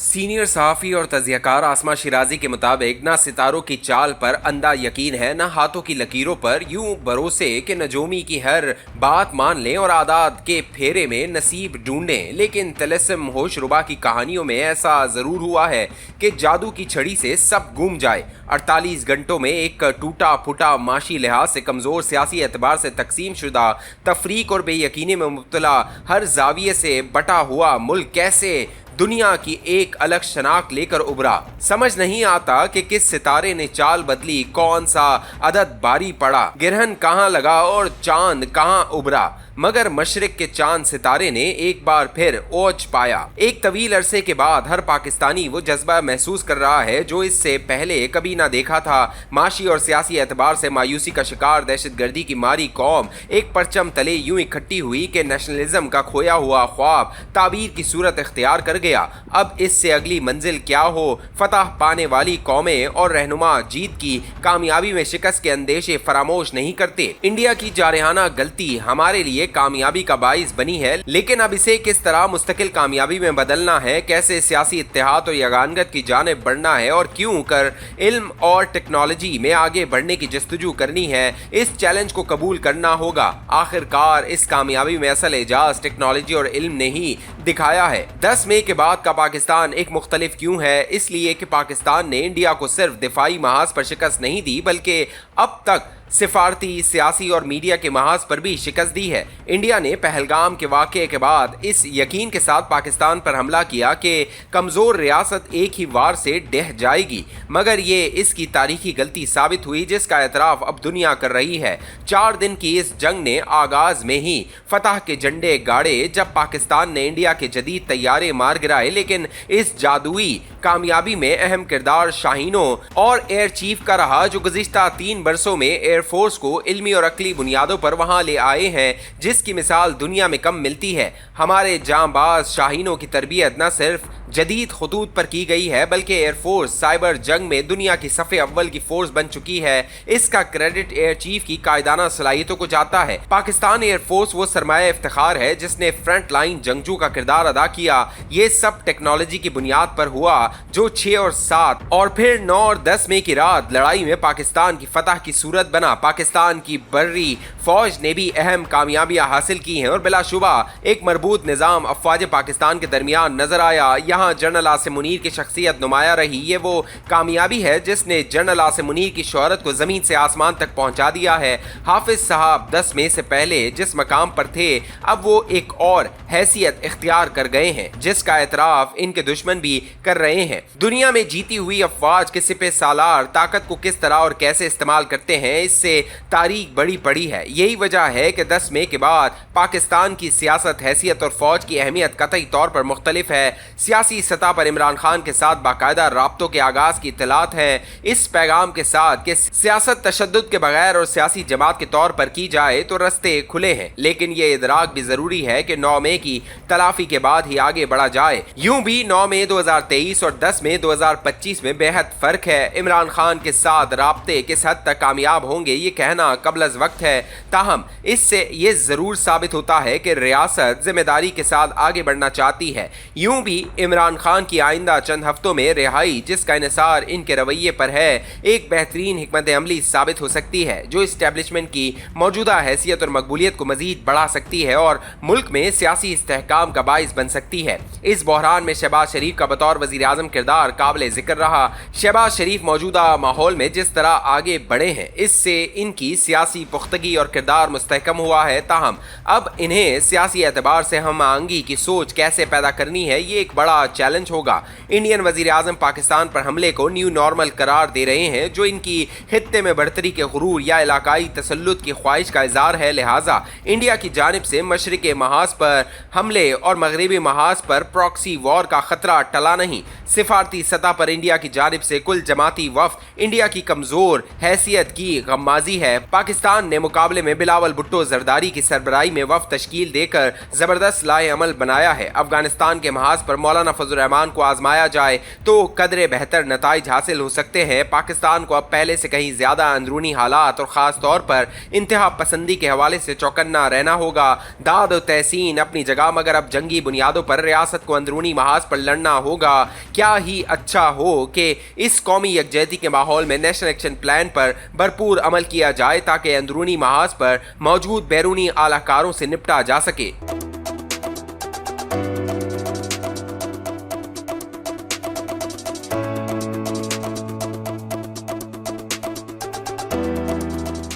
Senior सहाफ़ी और तज़कियाकार आसमा शिराजी के मुताबिक न सितारों की चाल पर अंधा यकीन है, न हाथों की लकीरों पर यूं भरोसे कि नजोमी की हर बात मान लें और आदात के फेरे में नसीब ढूंढें। लेकिन तिलिस्म होशरुबा की कहानियों में ऐसा ज़रूर हुआ है कि जादू की छड़ी से सब गुम जाए। 48 घंटों में एक टूटा फूटा, माशी लिहाज से कमज़ोर, सियासी एतबार से तकसीम शुदा, तफरीक और बेयकीनी में मुब्तला, हर जाविये से बटा हुआ मुल्क कैसे दुनिया की एक अलग शनाख्त लेकर उभरा। समझ नहीं आता कि किस सितारे ने चाल बदली, कौन सा अदद बारी पड़ा, गिरहन कहाँ लगा और चांद कहाँ उभरा। मगर मशरिक के चांद सितारे ने एक बार फिर ओज पाया। एक तवील अरसे के बाद हर पाकिस्तानी वो जज्बा महसूस कर रहा है जो इससे पहले कभी ना देखा था। माशी और सियासी एतबार से मायूसी का शिकार दहशतगर्दी की मारी कौम एक परचम तले यूं इकट्ठी हुई कि नेशनलिज्म का खोया हुआ ख्वाब ताबीर की सूरत इख्तियार कर गया। अब इससे अगली मंजिल क्या हो, फतह पाने वाली कौमें और रहनुमा जीत की कामयाबी में शिकस्त के अंदेशे फरामोश नहीं करते। इंडिया की जारहाना गलती हमारे लिए कामयाबी का बाइस बनी है, लेकिन अब इसे किस तरह मुस्तकिल कामयाबी में बदलना है, कैसे सियासी इत्तेहाद और यगानगत की जानिब बढ़ना है और क्यों कर इल्म और टेक्नोलॉजी में आगे बढ़ने की जस्तजू करनी है, इस चैलेंज को कबूल करना होगा। आखिरकार इस कामयाबी में असल एजाज टेक्नोलॉजी और इल्म ने ही दिखाया है। 10 मई के बाद का पाकिस्तान एक मुख्तलिफ क्यों है? इसलिए कि पाकिस्तान ने इंडिया को सिर्फ दिफाई महाज पर शिकस्त नहीं दी, बल्कि अब तक सिफारती, सियासी और मीडिया के महाज पर भी शिकस्त दी है। इंडिया ने पहलगाम के वाक़े के बाद इस यकीन के साथ पाकिस्तान पर हमला किया कि कमज़ोर रियासत एक ही वार से ढह जाएगी, मगर ये इसकी तारीखी गलती साबित हुई जिसका एतराफ़ अब दुनिया कर रही है। 4 दिन की इस जंग ने आगाज़ में ही फतह के झंडे गाड़े जब पाकिस्तान ने इंडिया के जदीद तैयारे मार गिराए, लेकिन इस जादुई कामयाबी में अहम किरदार शाहीनों और एयर चीफ का रहा जो गुज़िश्ता 3 बरसों में एयरफोर्स को इल्मी और अकली बुनियादों पर वहां ले आए हैं जिसकी मिसाल दुनिया में कम मिलती है। हमारे जांबाज शाहीनों की तरबियत न सिर्फ जदीद खतूत पर की गई है, बल्कि एयरफोर्स साइबर जंग में दुनिया की सफ़े अव्वल की फोर्स बन चुकी है। इसका क्रेडिट एयर चीफ की कायदाना सलाहियतों को जाता है। पाकिस्तान एयरफोर्स वो सरमाया इफ्तिखार है जिसने फ्रंट लाइन जंगजू का किरदार अदा किया। ये सब टेक्नोलॉजी की बुनियाद पर हुआ जो 6 और 7 और फिर 9 और 10 मई की रात लड़ाई में पाकिस्तान की फतह की सूरत बना। पाकिस्तान की बर्री फौज ने भी अहम कामयाबियां हासिल की हैं और बिलाशुबा एक मरबूत निज़ाम अफवाज पाकिस्तान के दरमियान नजर आया। यहाँ जनरल आसिम मुनीर की शख्सियत नुमाया रही। ये वो कामयाबी है जिसने जनरल आसिम मुनीर की शोहरत को ज़मीन से आसमान तक पहुंचा दिया है। हाफिज साहब 10 मई से पहले जिस मकाम पर थे अब वो एक और हैसियत इख्तियार कर गए हैं जिसका एतराफ़ इनके दुश्मन भी कर रहे हैं। दुनिया में जीती हुई अफवाज के सिपह सालार ताकत को किस तरह और कैसे इस्तेमाल करते हैं, इससे तारीख बड़ी पड़ी है। यही वजह है कि 10 मई के बाद पाकिस्तान की सियासत, हैसियत और फौज की अहमियत कतई तौर पर मुख्तलिफ है। सियासी सतह पर इमरान खान के साथ बाकायदा राब्तों के आगाज की इत्तलात है, इस पैगाम के साथ कि सियासत तशद्दुद के बगैर और सियासी जमात के तौर पर की जाए तो रस्ते खुले हैं। लेकिन ये इदराक भी जरूरी है कि 9 मई की तलाफी के बाद ही आगे बढ़ा जाए। यूं भी 9 मई 2023 और 10 मई 2025 में बेहद फर्क है। इमरान खान के साथ राब्ते किस हद तक कामयाब होंगे ये कहना कबल अज़ वक्त है। ताहम इससे ये जरूर साबित होता है कि रियासत जिम्मेदारी के साथ आगे बढ़ना चाहती है। यूं भी इमरान खान की आइंदा चंद हफ्तों में रिहाई जिसका इन्हिसार इनके रवैये पर है एक बेहतरीन हिकमत अमली साबित हो सकती है जो इस्टेब्लिशमेंट की मौजूदा हैसियत और मकबूलियत को मजीद बढ़ा सकती है और मुल्क में सियासी इस्तेहकाम का बाइस बन सकती है। इस बहरान में शहबाज शरीफ का बतौर वज़ीर आज़म किरदार काबिल जिक्र रहा। शहबाज शरीफ मौजूदा माहौल में जिस तरह आगे बढ़े हैं इससे इनकी सियासी पुख्तगी और किरदार मुस्तहकम हुआ है। ताहम अब इन्हें सियासी एतबार से हम आहंगी की सोच कैसे पैदा करनी है ये एक बड़ा चैलेंज होगा। इंडियन वजीर आजम पाकिस्तान पर हमले को न्यू नॉर्मल करार दे रहे हैं जो इनकी खित्ते में बढ़तरी के गुरूर या इलाकाई तसल्लुत की ख्वाहिश का इज़हार है। लिहाजा इंडिया की जानिब से मशरिक महाज पर हमले और मगरबी महाज पर प्रॉक्सी वॉर का खतरा टला नहीं। सिफारती सतह पर इंडिया की जानिब से कुल जमाती वफ़द इंडिया की कमज़ोर हैसियत की गम्माजी है। पाकिस्तान ने मुकाबले में बिलावल भुट्टो जरदारी की सरबराही में वफ़द तश्कील देकर ज़बरदस्त लाए अमल बनाया है। अफगानिस्तान के महाज पर मौलाना फजल रहमान को आजमाया जाए तो कदरे बेहतर नताइज हासिल हो सकते हैं। पाकिस्तान को अब पहले से कहीं ज़्यादा अंदरूनी हालात और ख़ास तौर पर इंतहा पसंदी के हवाले से चौकन्ना रहना होगा। दाद और तहसीन अपनी जगह, मगर अब जंगी बुनियादों पर रियासत को अंदरूनी महाज पर लड़ना होगा। क्या ही अच्छा हो कि इस कौमी यकजहती के माहौल में नेशनल एक्शन प्लान पर भरपूर अमल किया जाए ताकि अंदरूनी महाज पर मौजूद बैरूनी आलाकारों से निपटा जा सके।